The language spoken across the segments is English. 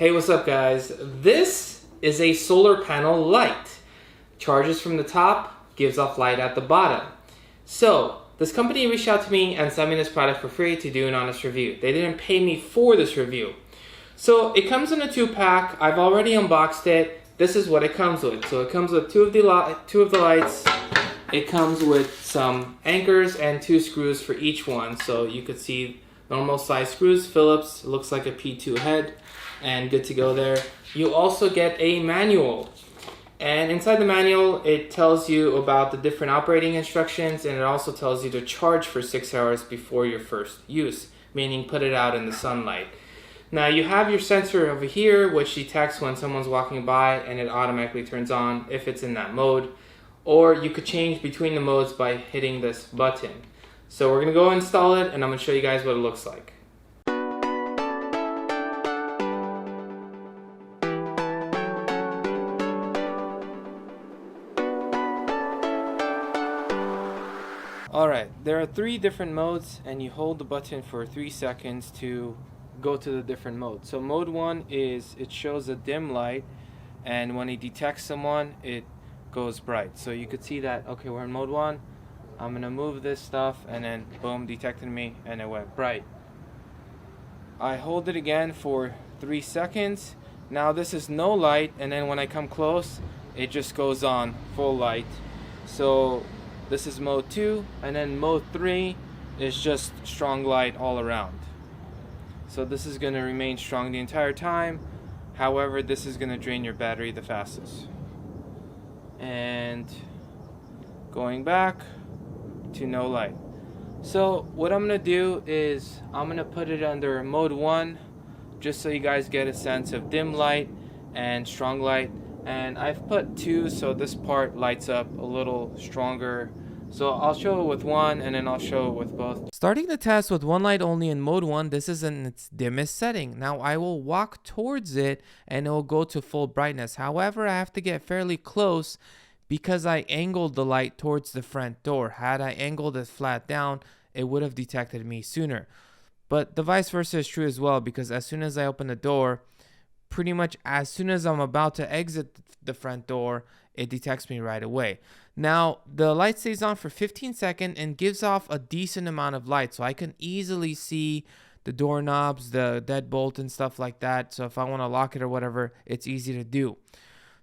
Hey, what's up guys? This is a solar panel light. Charges from the top, gives off light at the bottom. So, this company reached out to me and sent me this product for free to do an honest review. They didn't pay me for this review. So, it comes in a 2-pack. I've already unboxed it. This is what it comes with. So, it comes with two of the lights. It comes with some anchors and 2 screws for each one. So, you could see normal size screws, Phillips, looks like a P2 head, and good to go there. You also get a manual. And inside the manual, it tells you about the different operating instructions, and it also tells you to charge for 6 hours before your first use, meaning put it out in the sunlight. Now you have your sensor over here, which detects when someone's walking by and it automatically turns on if it's in that mode. Or you could change between the modes by hitting this button. So we're gonna go install it and I'm gonna show you guys what it looks like. Alright, there are 3 different modes and you hold the button for 3 seconds to go to the different modes. So mode 1 is it shows a dim light, and when it detects someone it goes bright. So you could see that, okay, we're in mode 1. I'm gonna move this stuff and then boom, detected me and it went bright. I hold it again for 3 seconds. Now this is no light, and then when I come close it just goes on full light. So this is mode 2, and then mode 3 is just strong light all around. So this is going to remain strong the entire time. However, this is going to drain your battery the fastest. And going back to no light. So what I'm going to do is I'm going to put it under mode 1 just so you guys get a sense of dim light and strong light. And I've put 2 so this part lights up a little stronger. So I'll show it with 1 and then I'll show it with both. Starting the test with 1 light only in mode 1, this is in its dimmest setting. Now I will walk towards it and it will go to full brightness. However, I have to get fairly close because I angled the light towards the front door. Had I angled it flat down, it would have detected me sooner. But the vice versa is true as well, because as soon as I open the door, pretty much as soon as I'm about to exit the front door, it detects me right away. Now the light stays on for 15 seconds and gives off a decent amount of light, so I can easily see the doorknobs, the deadbolt and stuff like that. So if I want to lock it or whatever, it's easy to do.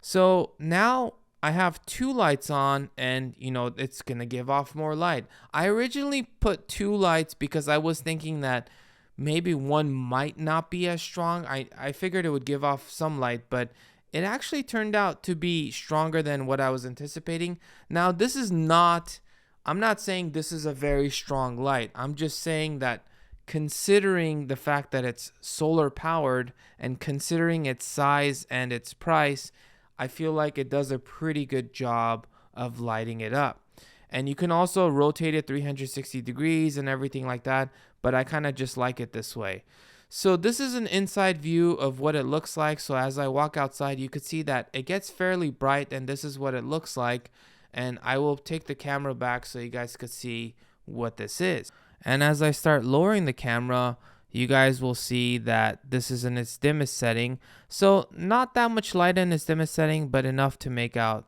So now I have 2 lights on and it's gonna give off more light. I originally put 2 lights because I was thinking that maybe 1 might not be as strong. I figured it would give off some light, but it actually turned out to be stronger than what I was anticipating. Now, I'm not saying this is a very strong light. I'm just saying that considering the fact that it's solar powered and considering its size and its price, I feel like it does a pretty good job of lighting it up. And you can also rotate it 360 degrees and everything like that, but I kind of just like it this way. So this is an inside view of what it looks like. So as I walk outside, you could see that it gets fairly bright, and this is what it looks like. And I will take the camera back so you guys could see what this is. And as I start lowering the camera, you guys will see that this is in its dimmest setting. So not that much light in its dimmest setting, but enough to make out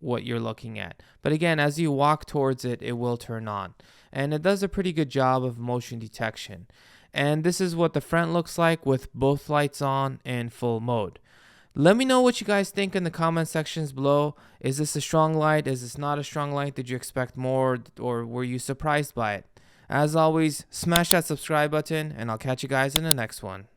what you're looking at. But again, as you walk towards it, it will turn on. And it does a pretty good job of motion detection. And this is what the front looks like with both lights on in full mode. Let me know what you guys think in the comment sections below. Is this a strong light? Is this not a strong light? Did you expect more, or were you surprised by it? As always, smash that subscribe button and I'll catch you guys in the next one.